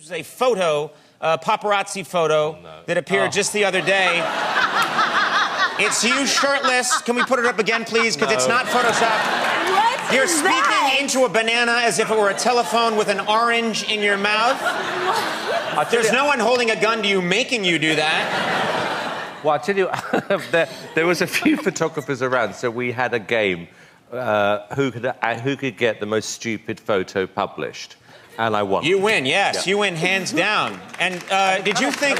was a photo, paparazzi photo that appeared just the other day. It's you shirtless. Can we put it up again, please? Because it's not Photoshopped. What You're is speaking that? into a banana as if it were a telephone with an orange in your mouth. There's no one holding a gun to you making you do that. Well, I'll tell you, there was a few photographers around, so we had a game, who could get the most stupid photo published, and I won. You win, yes. Yeah. You win hands down. And did you think...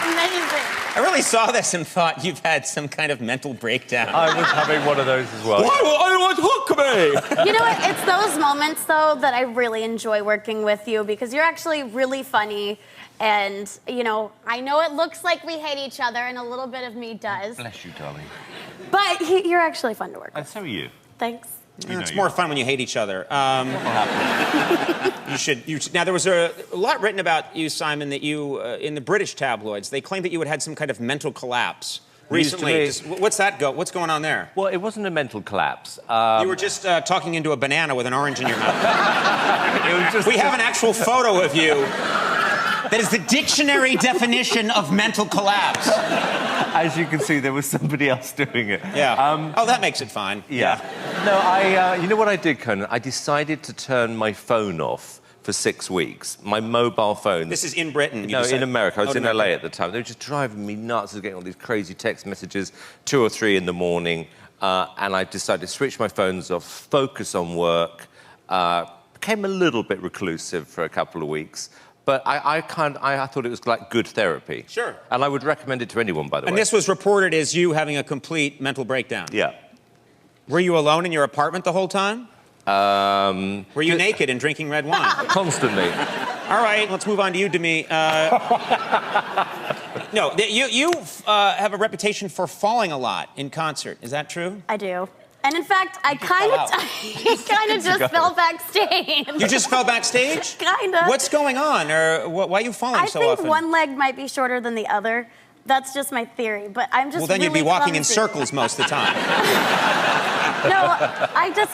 Amazing. I really saw this and thought you've had some kind of mental breakdown. I was having one of those as well. Why will anyone hook me? You know what? It's those moments, though, that I really enjoy working with you because you're actually really funny. And, you know, I know it looks like we hate each other, and a little bit of me does. Bless you, darling. But you're actually fun to work with. And so are you. Thanks. It's more fun when you hate each other. You should. Now, there was a lot written about you, Simon, that you, in the British tabloids, they claimed that you had some kind of mental collapse recently. What's going on there? Well, it wasn't a mental collapse. You were just talking into a banana with an orange in your mouth. We have an actual photo of you that is the dictionary definition of mental collapse. As you can see, there was somebody else doing it. Yeah. Oh, that makes it fine. Yeah. No, you know what I did, Conan? I decided to turn my phone off for 6 weeks. My mobile phone. This is in Britain? No, in America. I was in LA at the time. They were just driving me nuts. I was getting all these crazy text messages, 2 or 3 in the morning. And I decided to switch my phones off, focus on work. Became a little bit reclusive for a couple of weeks. But I thought it was like good therapy. Sure. And I would recommend it to anyone, by the way. And this was reported as you having a complete mental breakdown. Yeah. Were you alone in your apartment the whole time? Were you naked and drinking red wine? Constantly. All right, let's move on to you, Demi. No, you have a reputation for falling a lot in concert. Is that true? I do. And in fact, I kind of just fell backstage. You just fell backstage? Kind of. What's going on? Or why are you falling so often? I think one leg might be shorter than the other. That's just my theory, but I'm just Well, then really you'd be walking clumsy. in circles most of the time. No,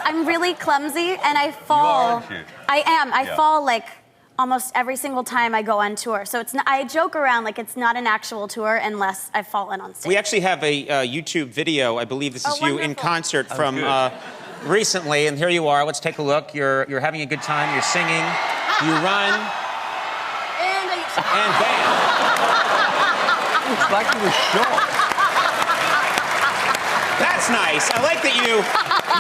I'm really clumsy, and I fall. You are, aren't you? I am. I fall, like, almost every single time I go on tour. So it's not, I joke around like it's not an actual tour unless I've fallen on stage. We actually have a YouTube video. I believe this is you in concert from recently, and here you are. Let's take a look. You're having a good time. You're singing. You run. And bam. It's like you were shot. That's nice. I like that you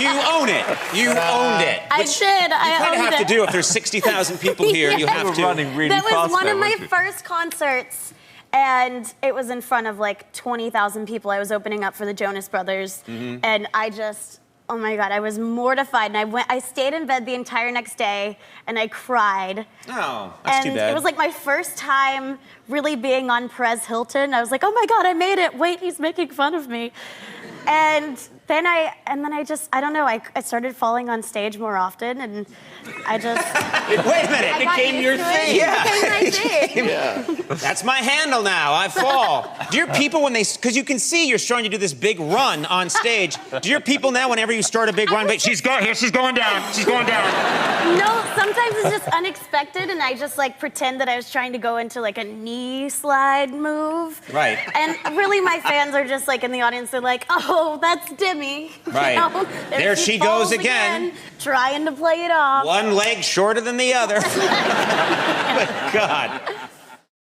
own it. You owned it. I did. You kind of have to do if there's 60,000 people here. You have to. Running really that was fast one there, of my weren't you? first concerts, and it was in front of like 20,000 people. I was opening up for the Jonas Brothers, and I just, oh my God, I was mortified. And I stayed in bed the entire next day, and I cried. Oh, that's too bad. And it was like my first time really being on Perez Hilton. I was like, oh my God, I made it. Wait, he's making fun of me. And then I don't know, I started falling on stage more often, and I just... Wait a minute. It became your thing. Yeah. It became my thing. Yeah. That's my handle now. I fall. Do your people, when they... Because you can see you're starting to do this big run on stage. Do your people now, whenever you start a big run, she's going down. She's going down. No, sometimes it's just unexpected, and I just, like, pretend that I was trying to go into, like, a knee slide move. Right. And really, my fans are just, like, in the audience, they're like, oh, that's Demi. Right. You know? There she goes again. Trying to play it off. One leg shorter than the other. Good God.